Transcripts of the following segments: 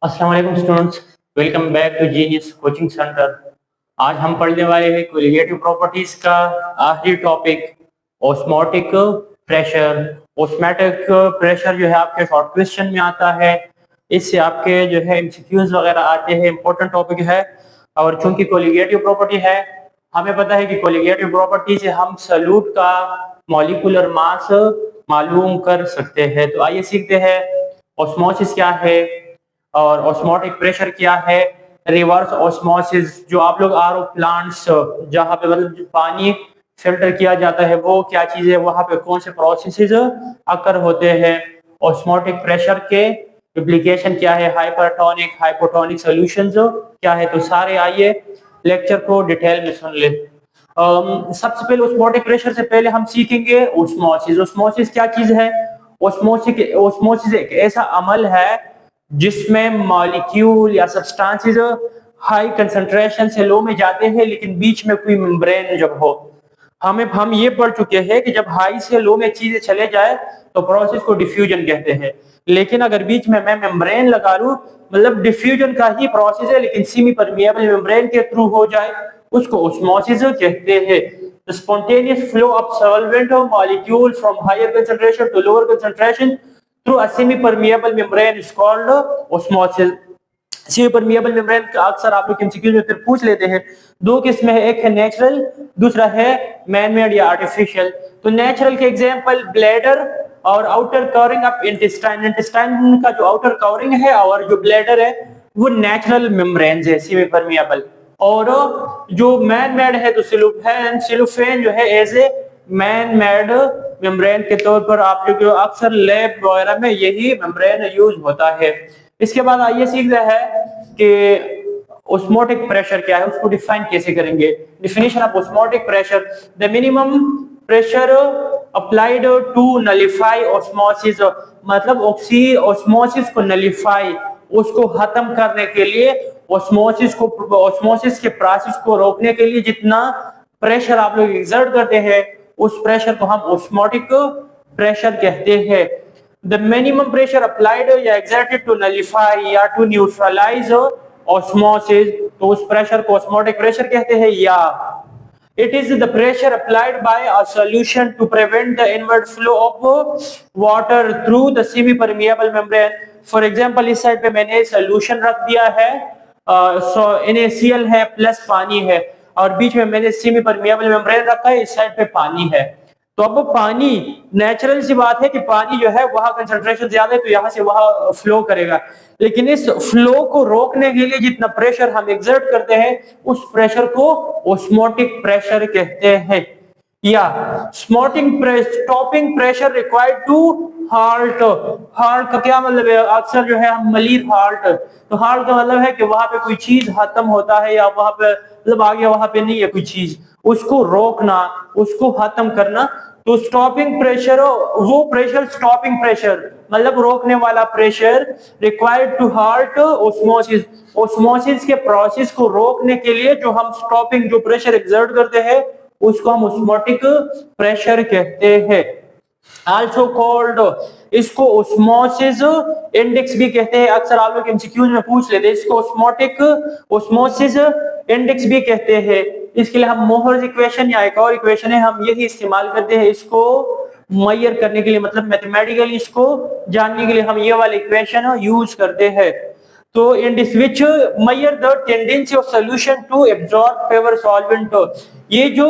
अस्सलाम वालेकुम students, welcome back to Genius Coaching Centre. आज हम पढ़ने वाले हैं कोलिगेटिव प्रॉपर्टीज का आखिरी topic osmotic pressure. Osmotic pressure जो है आपके शॉर्ट क्वेश्चन में आता है, इससे आपके जो है एमसीक्यूज वगैरह आते हैं, इंपॉर्टेंट टॉपिक है। और चूंकि कोलिगेटिव प्रॉपर्टी है, हमें पता है कि कोलिगेटिव प्रॉपर्टी से हम सॉल्यूट का मॉलिक्यूलर मास मालूम कर सकते हैं। तो आइए सीखते हैं ऑस्मोसिस क्या है और ऑस्मोटिक प्रेशर क्या है। रिवर्स ऑस्मोसिस जो आप लोग आरओ प्लांट्स जहाँ पे मतलब जो पानी फिल्टर किया जाता है वो क्या चीज है, वहां पे कौन से प्रोसेसेस अकर होते हैं। ऑस्मोटिक प्रेशर के एप्लीकेशन क्या है, हाइपरटोनिक हाइपोटोनिक सॉल्यूशंस क्या है। तो सारे आइए लेक्चर को डिटेल में सुन ले। सबसे पहले ऑस्मोटिक प्रेशर से पहले हम सीखेंगे ऑस्मोसिस। ऑस्मोसिस क्या चीज है? ऑस्मोसिस एक ऐसा अमल है जिसमें मॉलिक्यूल या सब्सटेंसेस हाई कंसंट्रेशन से लो में जाते हैं, लेकिन बीच में कोई मेम्ब्रेन जब हो। हम ये पढ़ चुके हैं कि जब हाई से लो में चीजें चले जाए तो प्रोसेस को डिफ्यूजन कहते हैं। लेकिन अगर बीच में मैं मेम्ब्रेन लगा लूं, मतलब डिफ्यूजन का ही प्रोसेस है लेकिन सेमी परमिएबल मेम्ब्रेन के थ्रू हो जाए, उसको ऑस्मोसिस कहते हैं। The spontaneous flow of solvent or molecule from higher concentration to lower concentration through a semi-permeable membrane is called osmosis। Semi permeable membrane का अक्सर आप लोग एमसीक्यू में फिर पूछ लेते हैं। दो किस्में है, एक है नेचुरल, दूसरा है मैन मेड या आर्टिफिशियल। तो नेचुरल के एग्जांपल ब्लैडर और outer covering of intestine. Intestine का जो आउटर कवरिंग है और जो ब्लैडर है वो नेचुरल मेम्ब्रेन है, सेमी परमिएबल। और जो मैन मेड है तो सिलोफेन जो है as a man made membrane के तौर पर आप लोग अक्सर लैब वगैरह में यही मेम्ब्रेन यूज होता है। इसके बाद आइए सीखते हैं कि ऑस्मोटिक प्रेशर क्या है, उसको डिफाइन कैसे करेंगे। Definition of osmotic pressure: the minimum pressure applied to nullify osmosis. मतलब ऑस्मोसिस को नलिफाई, उसको खत्म करने के लिए, ऑस्मोसिस के प्रोसेस को रोकने के लिए जितना प्रेशर आप लोग एक्सर्ट करते हैं उस प्रेशर को हम ऑस्मोटिक प्रेशर कहते हैं। द मिनिमम प्रेशर अप्लाइड या एक्सर्टेड टू नलिफाई या टू न्यूट्रलाइज ऑस्मोसिस, तो उस प्रेशर को ऑस्मोटिक प्रेशर कहते हैं। या it is the pressure applied by a solution to prevent the inward flow of water through the semi permeable membrane। for example इस side पे मैंने सॉल्यूशन रख दिया है, NaCl है प्लस पानी है, और बीच में मैंने सेमी परमिएबल मेम्ब्रेन रखा है, इस साइड पे पानी है। तो अब पानी, नेचुरल सी बात है कि पानी जो है वहां कंसंट्रेशन ज्यादा है तो यहां से वहां फ्लो करेगा, लेकिन इस फ्लो को रोकने के लिए जितना प्रेशर हम एक्सर्ट करते हैं उस प्रेशर को ऑस्मोटिक प्रेशर कहते हैं। या stopping pressure required to halt. Halt का क्या मतलब है? अक्सर जो है हम मलीर हाल्ट, तो हाल्ट का मतलब है कि वहां पे कोई चीज खत्म होता है या वहां पे मतलब आगे वहां पे नहीं है कोई चीज, उसको रोकना, उसको खत्म करना। तो स्टॉपिंग प्रेशर, वो प्रेशर स्टॉपिंग प्रेशर मतलब रोकने वाला pressure required to halt osmosis. Osmosis के प्रोसेस को रोकने के लिए जो हम स्टॉपिंग जो प्रेशर एक्सर्ट करते हैं उसको हम ऑस्मोटिक प्रेशर कहते हैं। आल्सो कॉल्ड, इसको ऑस्मोसिस इंडेक्स भी कहते हैं। अक्सर आप लोग एमसीक्यूज में पूछ लेते हैं, इसको ऑस्मोसिस इंडेक्स भी कहते हैं। इसके लिए हम मोहर्स इक्वेशन या एक और इक्वेशन है हम यही इस्तेमाल करते हैं इसको मेजर करने के लिए, मतलब मैथमेटिकली इसको जानने के लिए हम ये वाली इक्वेशन यूज करते हैं। तो in this which measure the tendency of solution to absorb favour solvent. ये जो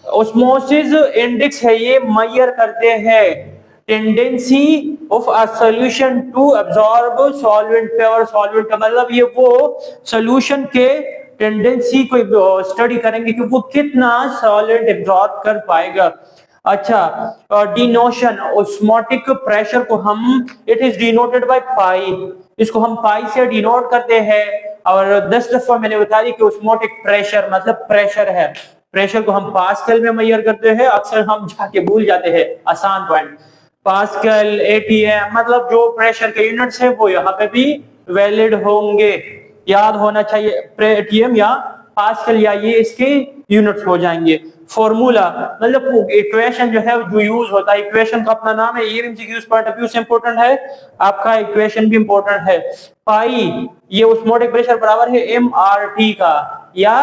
ऑस्मोसिस इंडेक्स है ये मेजर करते हैं tendency of a solution to absorb solvent favour solvent का मतलब ये वो सॉल्यूशन के टेंडेंसी को स्टडी करेंगे कि वो कितना सॉल्वेंट एब्सॉर्ब कर पाएगा। अच्छा, डिनोशन ऑस्मोटिक प्रेशर को हम, it is denoted by pi, इसको हम पाई से डिनोट करते हैं। और 10 दफा मैंने बता दी कि ऑस्मोटिक प्रेशर मतलब प्रेशर है, प्रेशर को हम पास्कल में मेजर करते हैं। अक्सर हम जाके भूल जाते हैं आसान पॉइंट, पास्कल, एटीएम, मतलब जो प्रेशर के यूनिट्स है वो यहाँ पे भी वैलिड होंगे, याद होना चाहिए। एटीएम या पास्कल या ये इसके यूनिट्स हो जाएंगे। फॉर्मूला मतलब इक्वेशन जो है जो यूज होता है, इक्वेशन का अपना नाम है, ये एमसीक्यूज पॉइंट ऑफ व्यू से इंपॉर्टेंट है, आपका इक्वेशन भी इंपॉर्टेंट है। पाई ये ऑस्मोटिक प्रेशर बराबर है एम आर टी का या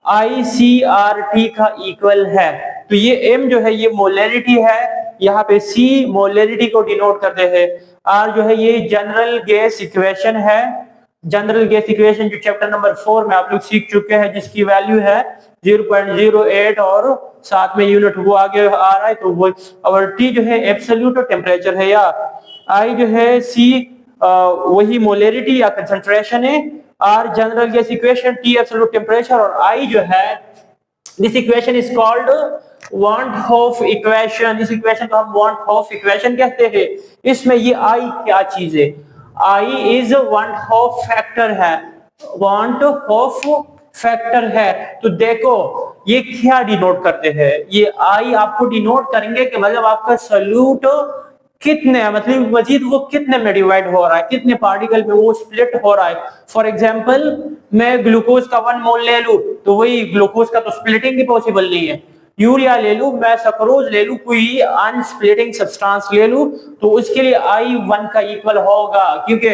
आई सी आर टी का इक्वल है। तो ये एम जो है ये मोलैरिटी है, यहाँ पे सी मोलैरिटी को डिनोट करते हैं, आर जो है ये जनरल गैस इक्वेशन है, जनरल गैस इक्वेशन जो चैप्टर नंबर 4 में आप लोग सीख चुके हैं, जिसकी वैल्यू है 0.08 और साथ में यूनिट वो आगे आ रहा है, तो वो और टी जो है एब्सोल्यूट टेम्परेचर है, या आई जो है सी वही मोलैरिटी या कंसंट्रेशन है, R general gas equation, T absolute temperature, और आई जो है this equation is called van't Hoff equation. इस इक्वेशन को हम वांट हॉफ इक्वेशन कहते हैं। इसमें ये आई क्या चीज है, I is want half factor है, वांट हॉफ फैक्टर है। तो देखो ये क्या डिनोट करते हैं, ये आई आपको डिनोट करेंगे कि मतलब आपका सॉल्यूट कितने मतलब मजीद वो कितने में डिवाइड हो रहा है, कितने पार्टिकल में वो स्प्लिट हो रहा है। फॉर एग्जांपल मैं ग्लूकोज का 1 मोल ले लूं तो वही ग्लूकोज का तो स्प्लिटिंग ही पॉसिबल नहीं है। यूरिया ले लूं, मैं सक्रोज ले लूं, कोई अनस्प्लिटिंग सब्सटेंस ले लूं, तो उसके लिए आई 1 का इक्वल होगा, क्योंकि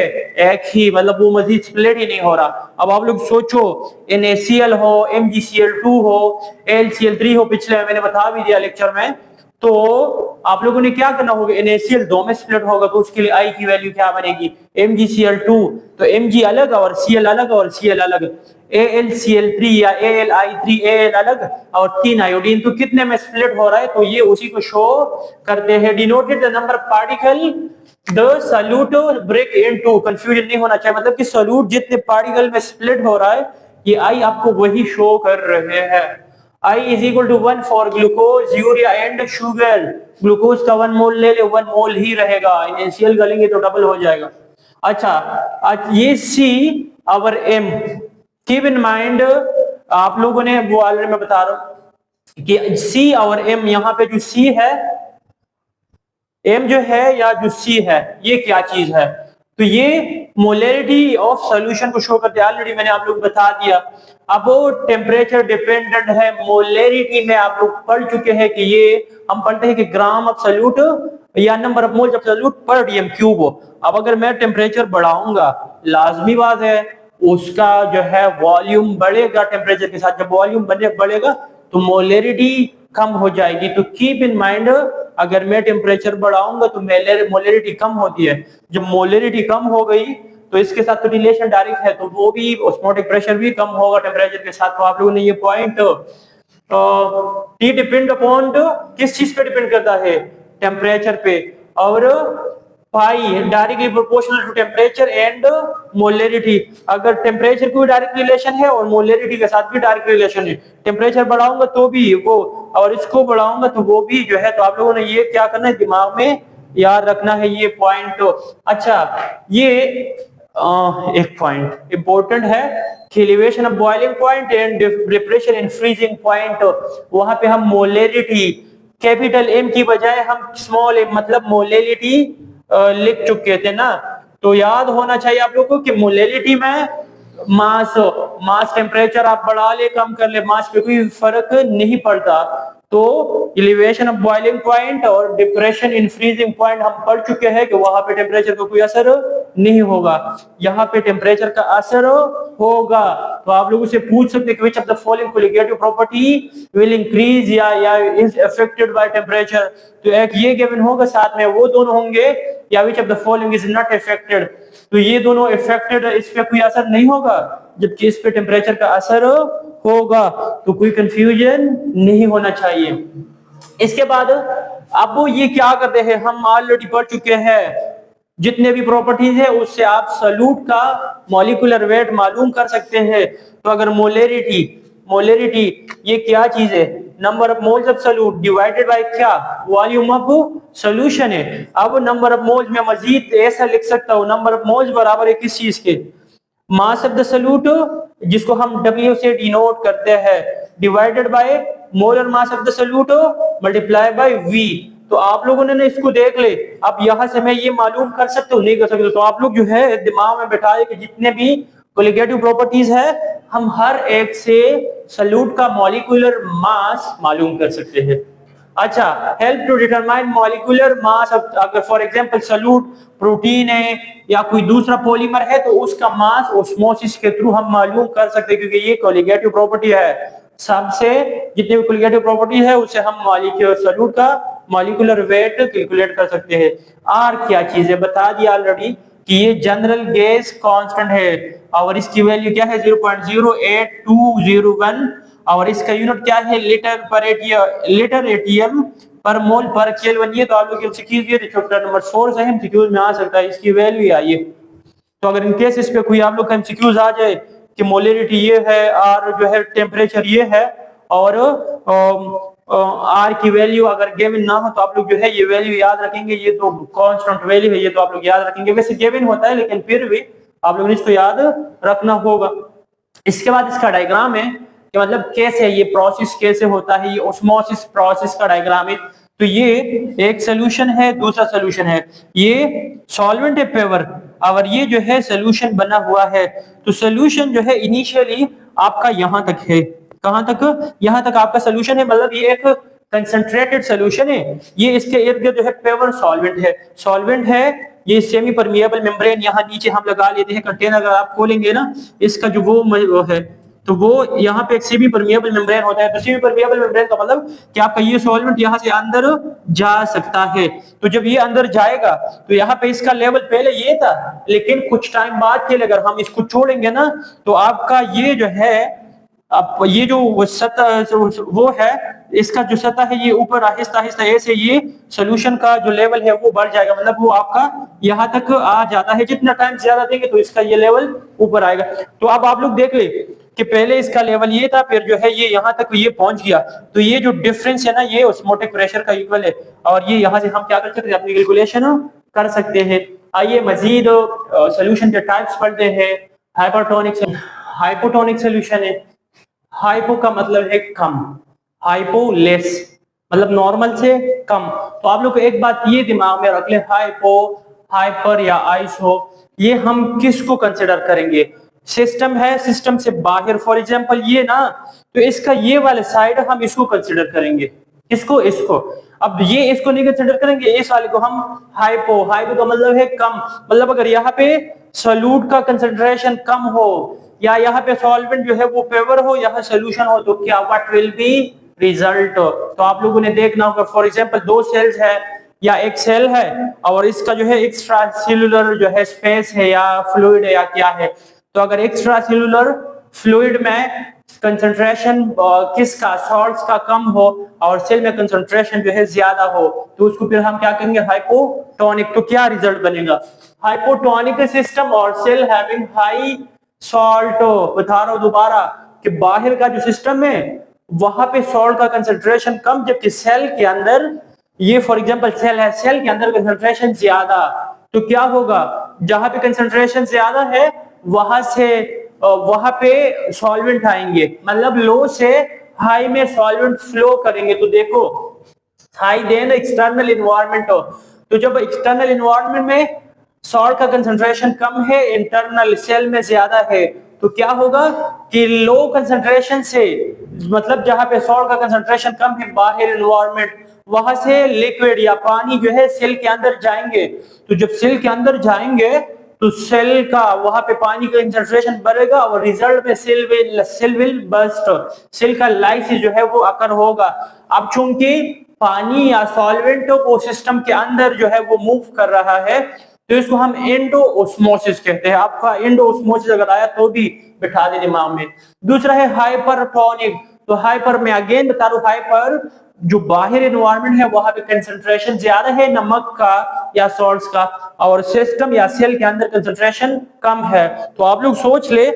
एक ही मतलब वो मजीद स्प्लिट ही नहीं हो रहा। अब आप लोग सोचो NaCl हो, MgCl2 हो, AlCl3 हो, पिछले मैंने बता भी दिया लेक्चर में, तो आप लोगों ने क्या करना होगा, NaCl 2 में स्प्लिट होगा तो उसके लिए I की वैल्यू क्या बनेगी, MgCl2, तो Mg अलग और Cl अलग और Cl अलग, AlCl3 या AlI3 Al अलग और 3 आयोडीन, तो कितने में स्प्लिट हो रहा है, तो ये उसी को शो करते हैं। Denoted the number particle the solute break into, confusion नहीं होना चाहिए, मतलब कि सॉल्यूट जितने पार्टिकल में स्प्लिट हो रहा है ये I आपको वही शो कर रहे हैं। I is equal to 1 for glucose, urea and sugar. Glucose का 1 मोल ले ले, 1 मोल ही रहेगा, NaCl गलेंगे तो डबल हो जाएगा। अच्छा आज ये C और M, कीप इन माइंड आप लोगों ने वो ऑलरेडी मैं बता रहा हूं कि C और M, यहाँ पे जो C है, M जो है या जो C है, ये क्या चीज है, तो ये मोलैरिटी ऑफ सॉल्यूशन को शो करते हैं, ऑलरेडी मैंने आप लोग बता दिया। अब वो टेम्परेचर डिपेंडेंट है, मोलैरिटी में आप लोग पढ़ चुके हैं कि ये हम पढ़ते हैं कि ग्राम ऑफ सॉल्यूट या number of moles of solute पर डीएम क्यूब हो। अब अगर मैं टेम्परेचर बढ़ाऊंगा, लाजमी बात है उसका जो है वॉल्यूम बढ़ेगा टेम्परेचर के साथ, जब वॉल्यूम बढ़ेगा तो मोलैरिटी कम हो जाएगी। तो कीप इन माइंड अगर मैं टेम्परेचर बढ़ाऊंगा तो मोलैरिटी कम होती है, जब मोलैरिटी कम हो गई तो इसके साथ तो रिलेशन डायरेक्ट है, तो वो भी ऑस्मोटिक प्रेशर भी कम होगा टेम्परेचर के साथ। तो आप लोगों ने ये पॉइंट टी डिपेंड अपॉन किस चीज पे डिपेंड करता है, टेम्परेचर पे, और pi directly proportional to temperature and molarity. अगर टेम्परेचर कोई डायरेक्ट रिलेशन है और मोलैरिटी के साथ भी डायरेक्ट रिलेशन है, टेम्परेचर बढ़ाऊंगा तो भी वो और इसको बढ़ाऊंगा तो वो भी जो है, तो आप लोगों ने ये क्या करना है, दिमाग में याद रखना है ये पॉइंट। अच्छा ये एक पॉइंट इंपॉर्टेंट है कि elevation of boiling point and depression in freezing point, वहां पे हम मोलैरिटी कैपिटल M की बजाय हम स्मॉल m मतलब मोलैरिटी लिख चुके थे ना, तो याद होना चाहिए आप लोगों को कि मोलैरिटी में मास टेम्परेचर आप बढ़ा ले कम कर ले, मास पे कोई फर्क नहीं पड़ता। तो एलिवेशन ऑफ बॉइलिंग पॉइंट और डिप्रेशन इन फ्रीजिंग पॉइंट हम पढ़ चुके हैं कि वहां पे टेम्परेचर का कोई असर नहीं होगा, यहाँ पे टेम्परेचर का असर होगा। तो आप लोगों से पूछ सकते हैं which of the following colligative property will increase या इज अफेक्टेड बाय टेम्परेचर, तो एक ये गिवन होगा, साथ में वो दोनों होंगे, या which of the following is not affected, तो ये दोनों अफेक्टेड, इस पे कोई असर नहीं होगा, जबकि इस पे टेम्परेचर का असर होगा। तो कोई कंफ्यूजन नहीं होना चाहिए। इसके बाद अब वो ये क्या करते हैं, हम ऑलरेडी पढ़ चुके हैं जितने भी प्रॉपर्टीज है उससे आप सॉल्यूट का मॉलिक्यूलर वेट मालूम कर सकते हैं। तो अगर मोलैरिटी ये क्या चीज है, number of moles of solute divided by क्या, वॉल्यूम ऑफ सॉल्यूशन है। अब नंबर ऑफ मोल्स में मजीद ऐसा लिख सकता हूं, नंबर ऑफ मोल्स बराबर है किस चीज के, मास ऑफ द सॉल्यूट जिसको हम W से डिनोट करते हैं, divided by molar mass of the solute multiply by V। तो आप लोगों ने ना इसको देख ले, अब यहां से मैं ये मालूम कर सकता हूँ नहीं कर सकता, तो आप लोग जो है दिमाग में बैठाए कि जितने भी कोलिगेटिव प्रॉपर्टीज है हम हर एक से सॉल्यूट का मॉलिक्यूलर मास मालूम कर सकते हैं। अच्छा, help to determine molecular mass. अगर फॉर एग्जांपल सॉल्यूट प्रोटीन है या कोई दूसरा पॉलीमर है तो उसका मास ऑस्मोसिस के थ्रू हम मालूम कर सकते हैं, क्योंकि ये कोलिगेटिव प्रॉपर्टी है। सबसे जितने भी कोलिगेटिव प्रॉपर्टी है उससे हम मॉलिक्यूलर सॉल्यूट का मॉलिक्यूलर वेट कैलकुलेट कर सकते हैं। आर क्या चीज है बता दिया ऑलरेडी कि ये जनरल गैस कांस्टेंट है और इसकी वैल्यू क्या है 0.08201 और इसका यूनिट क्या है लीटर एटीएम पर मोल पर केल्विन। ये तो आप लोग एमसीक्यूज ये चैप्टर नंबर 4 से एमसीक्यूज में आ सकता है, इसकी वैल्यू आई है। तो अगर इन केस इस पे कोई आप लोग का एमसीक्यूज आ जाए कि मोलरिटी ये है और जो है टेम्परेचर ये है और आर की वैल्यू अगर गिवन ना हो तो आप लोग जो है ये वैल्यू याद रखेंगे, ये तो कांस्टेंट वैल्यू है, ये तो आप लोग याद रखेंगे। वैसे गिवन होता है लेकिन फिर भी आप लोग इसको याद रखना होगा। इसके बाद इसका डायग्राम है कि मतलब कैसे ये प्रोसेस कैसे होता है, ये ऑस्मोसिस प्रोसेस का डायग्राम है। तो ये एक सोल्यूशन है, दूसरा सोल्यूशन है, ये सॉल्वेंट है पेवर और ये जो है सोल्यूशन बना हुआ है। तो सोल्यूशन जो है इनिशियली आपका यहां तक है, कहां तक, यहां तक आपका सोल्यूशन है, मतलब ये एक कंसंट्रेटेड सोल्यूशन है। ये इसके इर्द गिर्द जो है पेवर सॉल्वेंट है। ये सेमी परमिएबल मेम्ब्रेन यहाँ नीचे हम लगा लेते हैं, कंटेनर अगर आप खोलेंगे ना इसका जो वो है तो वो यहाँ पे एक सेमी परमिएबल मेम्ब्रेन होता है। तो सेमी परमिएबल मेम्ब्रेन का मतलब कि आपका ये सॉल्वेंट यहाँ से अंदर जा सकता है। तो जब ये अंदर जाएगा तो यहाँ पे इसका लेवल पहले ये था, लेकिन कुछ टाइम बाद के लिए अगर हम इसको छोड़ेंगे ना तो आपका ये जो है अब ये जो सतह वो है इसका जो सतह है ये ऊपर आहिस्ता आहिस्ता ऐसे ये सोल्यूशन का जो लेवल है वो बढ़ जाएगा, मतलब वो आपका यहाँ तक आ जाता है। जितना टाइम ज्यादा देंगे तो इसका ये लेवल ऊपर आएगा। तो अब आप लोग देख ले कि पहले इसका लेवल ये था, फिर जो है ये यहाँ तक ये पहुंच गया। तो ये जो डिफरेंस है ना ये ऑस्मोटिक प्रेशर का इक्वल है और ये यहाँ से हम क्या कर सकते हैं अपनी कैलकुलेशन कर सकते हैं। आइए मजीद सोल्यूशन के टाइप्स पढ़ते हैं। हाइपरटोनिक हाइपोटोनिक सोल्यूशन है। हाइपो का मतलब है कम, हाइपो लेस मतलब नॉर्मल से कम। तो आप लोग को एक बात ये दिमाग में रख ले, हाइपो, हाइपर या आइसो ये हम किसको कंसिडर करेंगे, सिस्टम है, सिस्टम से बाहर। फॉर एग्जांपल ये ना तो इसका ये वाले साइड हम इसको कंसिडर करेंगे, इसको इसको अब ये इसको नहीं कंसिडर करेंगे, इस वाले को हम हाइपो। हाइपो का मतलब है कम, मतलब अगर यहाँ पे सॉल्यूट का कंसंट्रेशन कम हो या यहाँ पे सॉल्वेंट जो है वो पेवर हो, यहाँ सोल्यूशन हो तो क्या व्हाट विल बी रिजल्ट। तो आप लोगों ने देखना होगा फॉर एग्जांपल दो सेल्स है या एक सेल है और इसका जो है एक्स्ट्रा सेल्यूलर जो है स्पेस है या फ्लूइड है या क्या है। तो अगर एक्स्ट्रा सेल्यूलर फ्लूइड में कंसंट्रेशन किसका सॉल्ट्स का कम हो और सेल में कंसंट्रेशन जो है ज्यादा हो तो उसको फिर हम क्या कहेंगे हाइपोटोनिक। तो क्या रिजल्ट बनेगा, हाइपोटोनिक सिस्टम और सेल हैविंग हाई सॉल्ट। बता रहा हूं दोबारा कि बाहर का जो सिस्टम है वहां पे सॉल्ट का कंसंट्रेशन कम, जबकि सेल के अंदर ये फॉर एग्जांपल सेल है, सेल के अंदर कंसंट्रेशन ज्यादा। तो क्या होगा, जहां पे कंसंट्रेशन ज्यादा है वहां से वहां पे सॉल्वेंट आएंगे, मतलब लो से हाई में सॉल्वेंट फ्लो करेंगे। तो देखो हाई देन एक्सटर्नल इन्वायरमेंट हो, तो जब एक्सटर्नल इन्वायरमेंट में सॉल्ट का कंसंट्रेशन कम है, इंटरनल सेल में ज्यादा है, तो क्या होगा कि लो कंसंट्रेशन से मतलब जहां पे सॉल्ट का कंसंट्रेशन कम है बाहर इन्वायरमेंट, वहां से लिक्विड या पानी जो है सेल के अंदर जाएंगे। तो जब सेल के अंदर जाएंगे तो सेल का वहां पे पानी का कंसंट्रेशन बढ़ेगा और रिजल्ट में सेल विल बर्स्ट, सेल का लाइसिस जो है वो अकर होगा। अब चूंकि पानी या सॉल्वेंट को सिस्टम के अंदर जो है वो मूव कर रहा है तो इसको हम एंडोऑस्मोसिस कहते हैं। आपका एंडोऑस्मोसिस अगर आया तो भी बिठा दे दिमाग में। दूसरा है हाइपरटोनिक। तो हाइपर में अगेन बता रहा हूं, हाइपर जो बाहर एनवायरनमेंट है वहां पे कंसंट्रेशन ज्यादा है नमक का या सॉल्ट्स का और सिस्टम या सेल के अंदर कंसंट्रेशन कम है। तो आप लोग सोच ले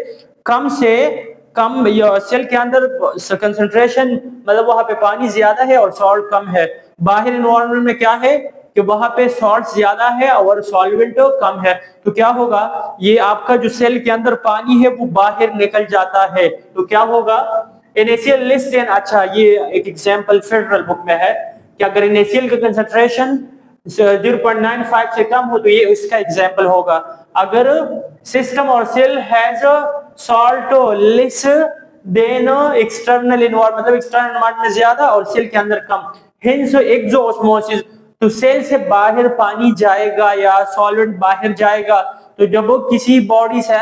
कम से कम या सेल के अंदर कंसंट्रेशन मतलब वहां पे पानी ज्यादा है और सॉल्ट कम है। बाहर एनवायरनमेंट में क्या है कि वहां पे सॉल्ट ज्यादा है और सॉल्वेंट कम है। तो क्या होगा, ये आपका जो सेल के अंदर पानी है वो बाहर निकल जाता है। तो क्या होगा, इनिशियल लिस्ट एंड, अच्छा ये एक एग्जांपल फेडरल बुक में है कि अगर इनिशियल का कंसंट्रेशन 0.95 से कम हो तो ये इसका एग्जांपल होगा। अगर सिस्टम और cell has salt less than external environment, मतलब एक्सटर्नल इन्वायरमेंट में ज्यादा और सेल के अंदर कम। हिंस एक्सोऑस्मोसिस, तो सेल से बाहर पानी जाएगा या सॉल्वेंट बाहर जाएगा, तो जब वो किसी बॉडी से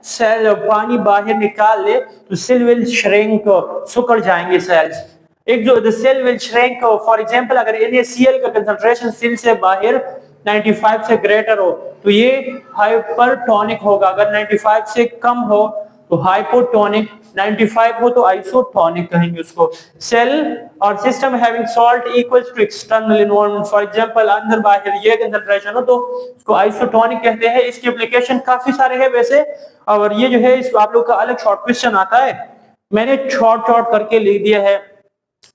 सेल पानी बाहर निकाल ले तो सेल विल श्रिंक, सुकड़ जाएंगे सेल्स। एक जो the cell will shrink, for example अगर NaCl का कंसंट्रेशन सेल से बाहर 95 से ग्रेटर हो तो ये हाइपरटोनिक होगा, अगर 95 से कम हो तो हाइपोटोनिक, 95 हो तो आइसोटोनिक कहेंगे उसको। सेल और system having salt equals to external environment, for example अंदर बाहर ये कंसंट्रेशन हो तो उसको आइसोटोनिक कहते हैं। इसके एप्लीकेशन काफी सारे हैं वैसे, और ये जो है इसको आप लोग का अलग शॉर्ट क्वेश्चन आता है, मैंने शॉर्ट करके लिख दिया है।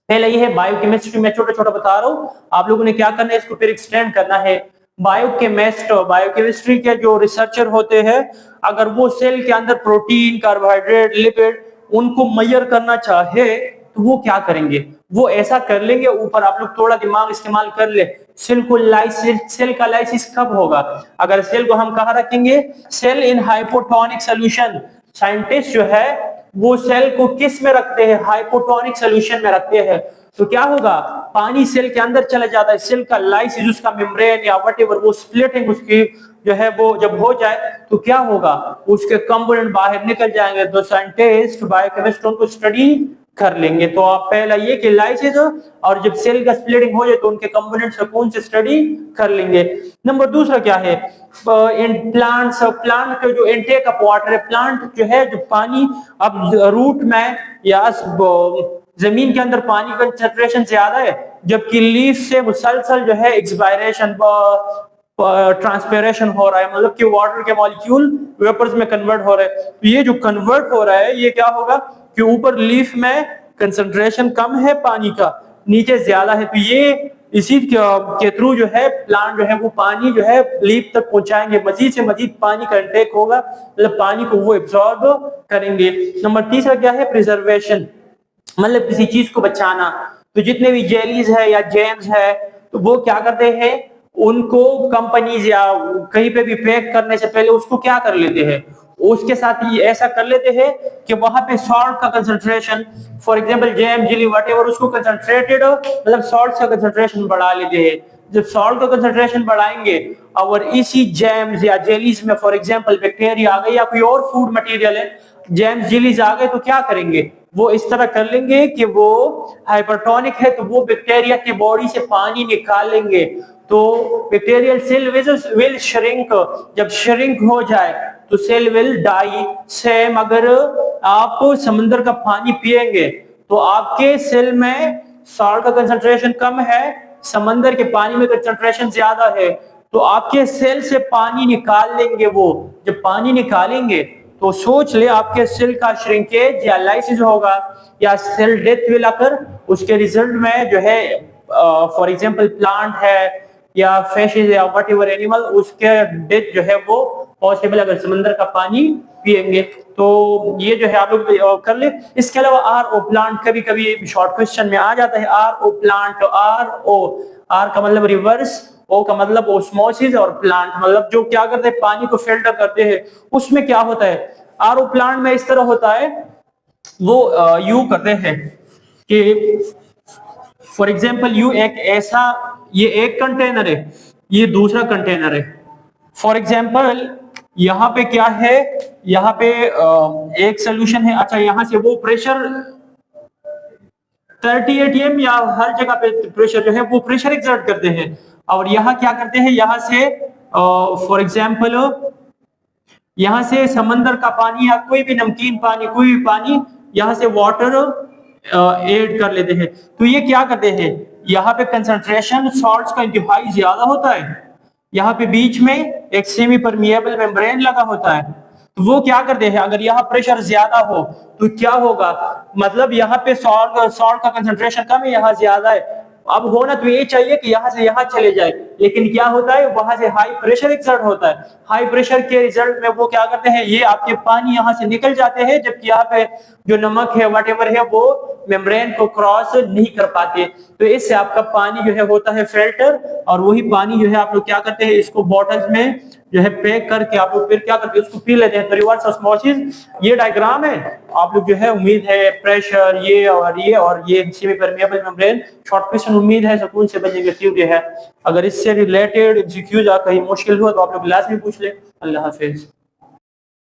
पहले ये है बायोकेमिस्ट्री, में छोटा छोटा बता रहा हूँ, आप लोगों ने क्या करना है इसको फिर एक्सटेंड करना है। बायोकेमिस्ट्री के जो रिसर्चर होते हैं, अगर वो सेल के अंदर प्रोटीन, कार्बोहाइड्रेट, लिपिड उनको मेजर करना चाहे तो वो क्या करेंगे, वो ऐसा कर लेंगे। ऊपर आप लोग थोड़ा दिमाग इस्तेमाल कर ले, सेल का लाइसिस कब होगा, अगर सेल को हम कहाँ रखेंगे, सेल इन हाइपोटोनिक सोल्यूशन। साइंटिस्ट जो है वो सेल को किस में रखते हैं, हाइपोटोनिक सोल्यूशन में रखते हैं। तो क्या होगा, पानी सेल के अंदर चला जाता है, सेल का लाइसिस, उसका मेम्ब्रेन या व्हाटएवर वो स्प्लिटिंग उसकी जो है वो जब हो जाए तो क्या होगा, उसके कंपोनेंट बाहर निकल जाएंगे। तो साइंटिस्ट बायोकेमिस्ट उनको स्टडी कर लेंगे। तो आप पहला ये कि लाइसिस, और जब सेल का स्प्लिटिंग हो जाए तो उनके कंपोनेंट्स को कौन से स्टडी कर लेंगे। नंबर दूसरा क्या है, इन प्लांट्स, प्लांट के जो इनटेक ऑफ वाटर है, प्लांट जो है जो पानी अब रूट में या जमीन के अंदर पानी का कंसंट्रेशन ज्यादा है, जबकि लीफ से मुसलसल जो है एक्सपायरेशन ट्रांसपेरेशन हो रहा है, मतलब कि वाटर के मॉलिक्यूल वेपर्स में कन्वर्ट हो रहे हैं। तो ये जो कन्वर्ट हो रहा है ये क्या होगा कि ऊपर लीफ में कंसंट्रेशन कम है पानी का, नीचे ज्यादा है, तो ये इसी के थ्रू जो है प्लांट जो है वो पानी जो है लीफ तक पहुंचाएंगे, मजीद से मजीद पानी का इंटेक होगा, मतलब पानी को वो एब्जॉर्ब करेंगे। नंबर तीसरा क्या है, प्रिजर्वेशन, मतलब किसी चीज को बचाना। तो जितने भी जेलीज है या जैम्स है तो वो क्या करते हैं, उनको कंपनीज या कहीं पे भी पैक करने से पहले उसको क्या कर लेते हैं, उसके साथ ये ऐसा कर लेते हैं कि वहां पे सॉल्ट का concentration, for example jam, jelly, whatever, उसको कंसंट्रेटेड मतलब सॉल्ट का कंसंट्रेशन बढ़ा लेते हैं। जब सॉल्ट का कंसंट्रेशन बढ़ाएंगे और इसी जैम्स या जेलीज में फॉर एग्जांपल बैक्टीरिया आ गए या कोई और फूड मटेरियल है, जैम्स जेलीज आ गए, तो क्या करेंगे, वो इस तरह कर लेंगे कि वो हाइपरटोनिक है तो वो बैक्टीरिया की बॉडी से पानी निकालेंगे, तो बैक्टीरियल सेल विल श्रिंक, जब श्रिंक हो जाए तो सेल विल डाई। सेम अगर आप समंदर का पानी पिएंगे तो आपके सेल में सॉल्ट का कंसंट्रेशन कम है, समंदर के पानी में कंसंट्रेशन ज्यादा है, तो आपके सेल से पानी निकाल लेंगे। वो जब पानी निकालेंगे तो सोच ले आपके सेल का श्रिंकेज या लाइसिस होगा या सेल डेथ विल अकर, उसके रिजल्ट में जो है फॉर एग्जांपल प्लांट है या फिशेस या व्हाटएवर एनिमल, उसके डेथ जो है वो पॉसिबल अगर समंदर का पानी पिएंगे। तो ये जो है आप लोग कर ले। इसके अलावा RO प्लांट कभी कभी शॉर्ट क्वेश्चन में आ जाता है, RO प्लांट, आर का मतलब रिवर्स, ओ का मतलब ओस्मोसिस, और प्लांट मतलब जो क्या करते हैं पानी को फिल्टर करते हैं। उसमें क्या होता है, RO प्लांट में इस तरह होता है, वो यू करते हैं कि फॉर एग्जाम्पल यू एक ऐसा, ये एक कंटेनर है, ये दूसरा कंटेनर है, फॉर एग्जाम्पल यहाँ पे क्या है, यहाँ पे एक सोल्यूशन है, अच्छा यहाँ से वो प्रेशर 30 atm या हर जगह पे प्रेशर जो है वो प्रेशर एक्सर्ट करते हैं, और यहाँ क्या करते हैं, यहाँ से फॉर एग्जाम्पल यहाँ से समंदर का पानी या कोई भी नमकीन पानी, कोई भी पानी, यहाँ से वाटर ऐड कर लेते हैं। तो ये क्या करते हैं, यहाँ पे कंसंट्रेशन सॉल्ट्स का इंतहाई ज्यादा होता है, यहाँ पे बीच में एक सेमी परमिएबल मेम्ब्रेन लगा होता है, तो वो क्या करते हैं, अगर यहाँ प्रेशर ज्यादा हो तो क्या होगा, मतलब यहाँ पे सॉल्ट का कंसंट्रेशन कम है, यहाँ ज्यादा है, अब होना तो ये चाहिए कि यहाँ से यहाँ चले जाए, लेकिन क्या होता है वहां से हाई प्रेशर एक्सर्ट होता है, हाई प्रेशर के रिजल्ट में वो क्या करते हैं, ये आपके पानी यहाँ से निकल जाते हैं, जबकि यहाँ पे जो नमक है व्हाटएवर है वो मेम्ब्रेन को क्रॉस नहीं कर पाते, तो इससे आपका पानी जो है होता है फिल्टर, और वही पानी जो है आप लोग क्या करते हैं, इसको बॉटल्स में जो है पैक करके आप लोग फिर क्या करते हैं, उसको पी लेते हैं। तो रिवर्स ऑस्मोसिस ये डायग्राम है। आप लोग जो है उम्मीद है प्रेशर ये semi permeable membrane short question उम्मीद है सुकून से बचने के ट्यूब है। अगर इससे रिलेटेड एमसीक्यूज कहीं मुश्किल हुआ तो आप लोग लाजमी पूछ ले। अल्लाह हाफिज।